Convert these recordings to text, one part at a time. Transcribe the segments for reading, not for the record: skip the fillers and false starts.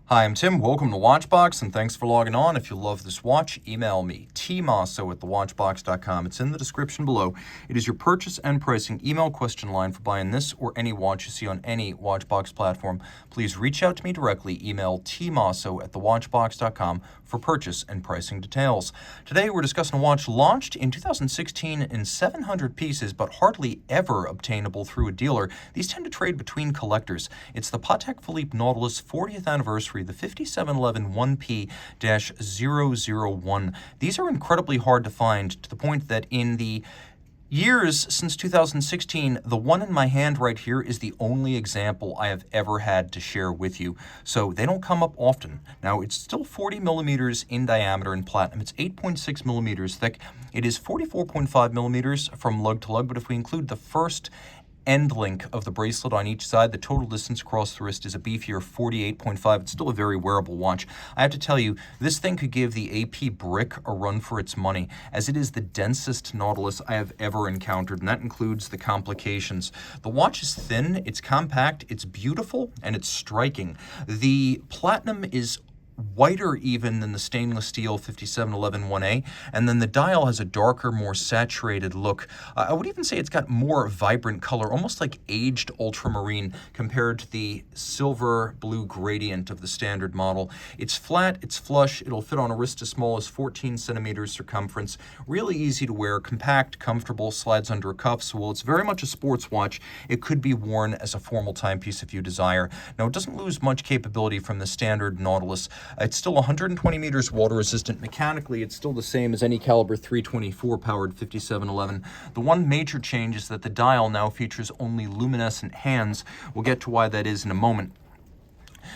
Hi, I'm Tim. Welcome to Watchbox, and thanks for logging on. If you love this watch, email me, tmosso@thewatchbox.com. It's in the description below. It is your purchase and pricing email question line for buying this or any watch you see on any Watchbox platform. Please reach out to me directly. Email tmosso@thewatchbox.com for purchase and pricing details. Today, we're discussing a watch launched in 2016 in 700 pieces, but hardly ever obtainable through a dealer. These tend to trade between collectors. It's the Patek Philippe Nautilus 40th anniversary, the 5711 1P-001. These are incredibly hard to find, to the point that in the years since 2016, the one in my hand right here is the only example I have ever had to share with you. So they don't come up often. Now, it's still 40 millimeters in diameter in platinum. It's 8.6 millimeters thick. It is 44.5 millimeters from lug to lug, but if we include the first end link of the bracelet on each side, the total distance across the wrist is a beefier 48.5. It's still a very wearable watch. I have to tell you, this thing could give the AP brick a run for its money, as it is the densest Nautilus I have ever encountered, and that includes the complications. The watch is thin, it's compact, it's beautiful, and it's striking. The platinum is whiter even than the stainless steel 5711 1A, and then the dial has a darker, more saturated look. I would even say it's got more vibrant color, almost like aged ultramarine compared to the silver blue gradient of the standard model. It's flat, it's flush, it'll fit on a wrist as small as 14 centimeters circumference, really easy to wear, compact, comfortable, slides under a cuff, so while it's very much a sports watch, it could be worn as a formal timepiece if you desire. Now, it doesn't lose much capability from the standard Nautilus. It's still 120 meters water resistant. Mechanically, it's still the same as any caliber 324 powered 5711. The one major change is that the dial now features only luminescent hands. We'll get to why that is in a moment.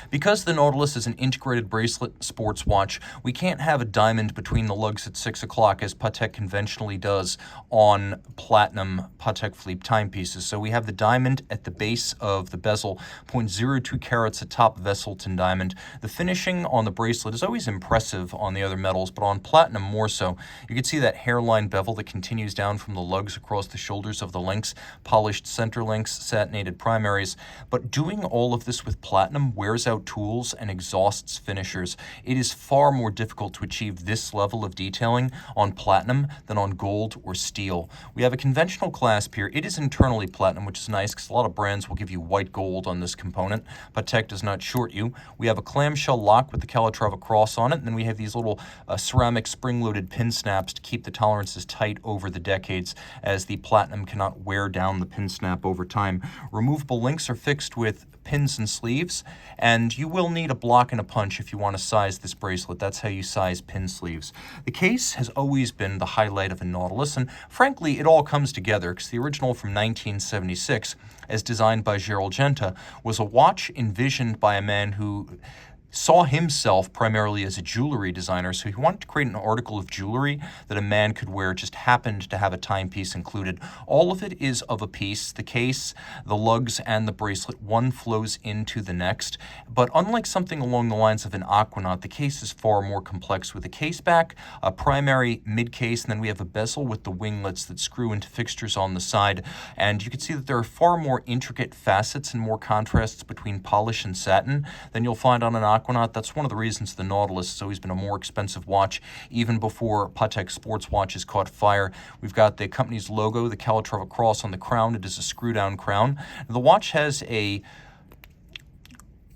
Because the Nautilus is an integrated bracelet sports watch, we can't have a diamond between the lugs at 6 o'clock as Patek conventionally does on platinum Patek Philippe timepieces. So we have the diamond at the base of the bezel, 0.02 carats atop Vesselton diamond. The finishing on the bracelet is always impressive on the other metals, but on platinum more so. You can see that hairline bevel that continues down from the lugs across the shoulders of the links, polished center links, satinated primaries. But doing all of this with platinum wears out tools and exhausts finishers. It is far more difficult to achieve this level of detailing on platinum than on gold or steel. We have a conventional clasp here. It is internally platinum, which is nice because a lot of brands will give you white gold on this component. Patek does not short you. We have a clamshell lock with the Calatrava cross on it, and then we have these little ceramic spring-loaded pin snaps to keep the tolerances tight over the decades, as the platinum cannot wear down the pin snap over time. Removable links are fixed with pins and sleeves, and you will need a block and a punch if you want to size this bracelet. That's how you size pin sleeves. The case has always been the highlight of a Nautilus, and frankly, it all comes together because the original from 1976, as designed by Gerald Genta, was a watch envisioned by a man who saw himself primarily as a jewelry designer, so he wanted to create an article of jewelry that a man could wear, just happened to have a timepiece included. All of it is of a piece. The case, the lugs, and the bracelet, one flows into the next. But unlike something along the lines of an Aquanaut, the case is far more complex, with a case back, a primary mid-case, and then we have a bezel with the winglets that screw into fixtures on the side. And you can see that there are far more intricate facets and more contrasts between polish and satin than you'll find on an Aquanaut. That's one of the reasons the Nautilus has always been a more expensive watch, even before Patek sports watches caught fire. We've got the company's logo, the Calatrava cross on the crown. It is a screw-down crown. The watch has a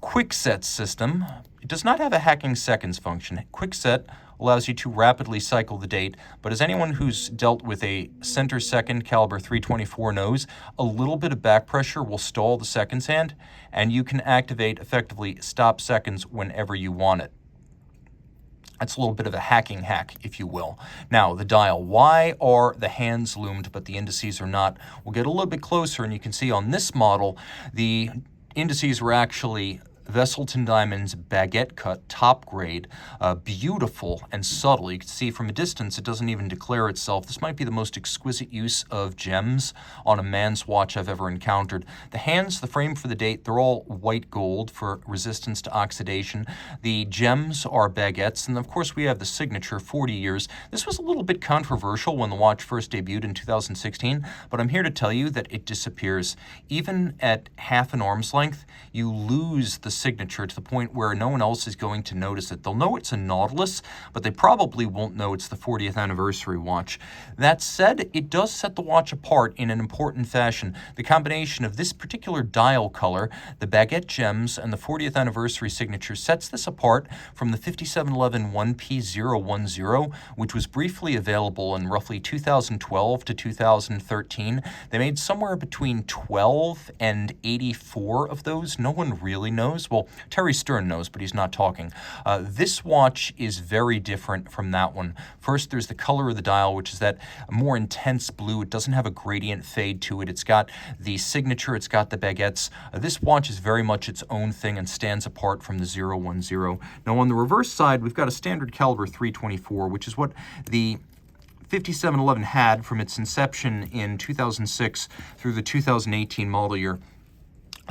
quick set system. It does not have a hacking seconds function. Quick set allows you to rapidly cycle the date, but as anyone who's dealt with a center second caliber 324 knows, a little bit of back pressure will stall the seconds hand, and you can activate effectively stop seconds whenever you want it. That's a little bit of a hacking hack, if you will. Now, the dial. Why are the hands loomed but the indices are not? We'll get a little bit closer, and you can see on this model, the indices were actually Vesselton Diamond's baguette cut, top grade, beautiful and subtle. You can see from a distance it doesn't even declare itself. This might be the most exquisite use of gems on a man's watch I've ever encountered. The hands, the frame for the date, they're all white gold for resistance to oxidation. The gems are baguettes, and of course we have the signature, 40 years. This was a little bit controversial when the watch first debuted in 2016, but I'm here to tell you that it disappears. Even at half an arm's length, you lose the signature to the point where no one else is going to notice it. They'll know it's a Nautilus, but they probably won't know it's the 40th anniversary watch. That said, it does set the watch apart in an important fashion. The combination of this particular dial color, the baguette gems, and the 40th anniversary signature sets this apart from the 5711 1P-010, which was briefly available in roughly 2012 to 2013. They made somewhere between 12 and 84 of those. No one really knows. Well, Terry Stern knows, but he's not talking. This watch is very different from that one. First, there's the color of the dial, which is that more intense blue. It doesn't have a gradient fade to it. It's got the signature. It's got the baguettes. This watch is very much its own thing and stands apart from the 010. Now, on the reverse side, we've got a standard caliber 324, which is what the 5711 had from its inception in 2006 through the 2018 model year.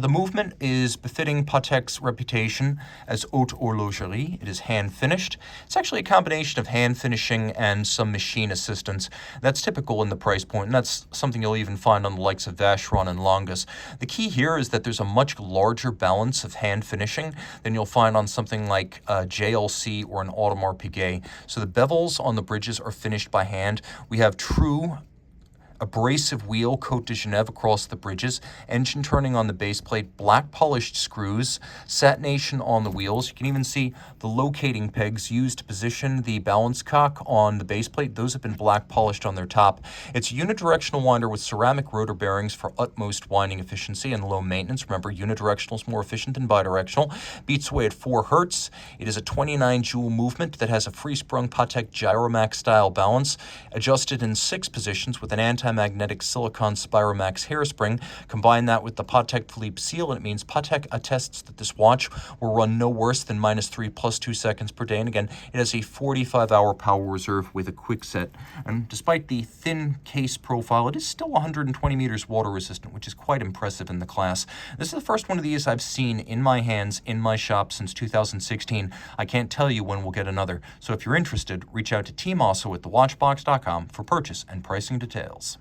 The movement is befitting Patek's reputation as haute horlogerie. It is hand-finished. It's actually a combination of hand finishing and some machine assistance. That's typical in the price point, and that's something you'll even find on the likes of Vacheron and Longus. The key here is that there's a much larger balance of hand finishing than you'll find on something like JLC or an Audemars Piguet. So the bevels on the bridges are finished by hand. We have true abrasive wheel Côte de Genève across the bridges, engine turning on the base plate, black polished screws, satination on the wheels. You can even see the locating pegs used to position the balance cock on the base plate. Those have been black polished on their top. It's a unidirectional winder with ceramic rotor bearings for utmost winding efficiency and low maintenance. Remember, unidirectional is more efficient than bidirectional. Beats away at 4 hertz. It is a 29 jewel movement that has a free-sprung Patek Gyromax style balance, adjusted in 6 positions with an anti-magnetic silicon Spiromax hairspring. Combine that with the Patek Philippe seal, and it means Patek attests that this watch will run no worse than -3 + 2 seconds per day. And again, it has a 45-hour power reserve with a quick set. And despite the thin case profile, it is still 120 meters water resistant, which is quite impressive in the class. This is the first one of these I've seen in my hands, in my shop since 2016. I can't tell you when we'll get another. So if you're interested, reach out to Team Mosso at thewatchbox.com for purchase and pricing details.